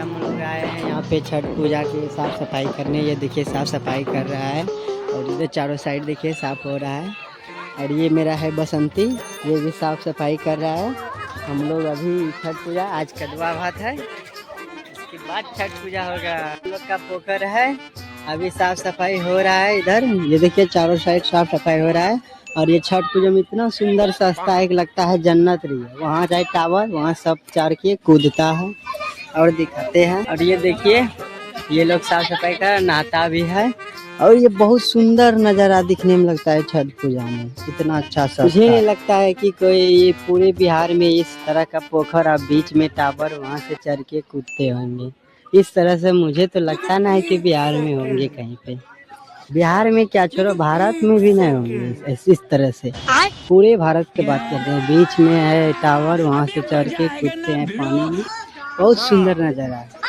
हम लोग आए हैं यहाँ पे छठ पूजा की साफ़ सफाई करने। ये देखिए साफ़ सफाई कर रहा है और इधर चारों साइड देखिए साफ़ हो रहा है। और ये मेरा है बसंती, ये भी साफ़ सफाई कर रहा है। हम लोग अभी छठ पूजा, आज कदवा भात है, इसके बाद छठ पूजा होगा। हम लोग का पोखर है, अभी साफ़ सफाई हो रहा है इधर। ये देखिए चारों साइड साफ़ सफाई हो रहा है। और ये छठ पूजा में इतना सुंदर सस्ता एक लगता है, जन्नत रही है। वहाँ जाए टावर, वहाँ सब चढ़ के कूदता है और दिखाते हैं। और ये देखिए ये लोग साफ सफाई कर, नहाता भी है। और ये बहुत सुंदर नज़ारा दिखने में लगता है छठ पूजा में, इतना अच्छा सा। मुझे नहीं लगता है कि कोई ये पूरे बिहार में इस तरह का पोखर और बीच में टावर, वहाँ से चढ़ के कूदते होंगे। इस तरह से मुझे तो लगता ना है कि बिहार में होंगे कहीं पे। बिहार में क्या छोड़ो, भारत में भी नहीं होंगे इस तरह से। पूरे भारत की बात करते हैं, बीच में है टावर, वहाँ से चढ़ के कूदते हैं पानी में। बहुत सुंदर नज़ारा है।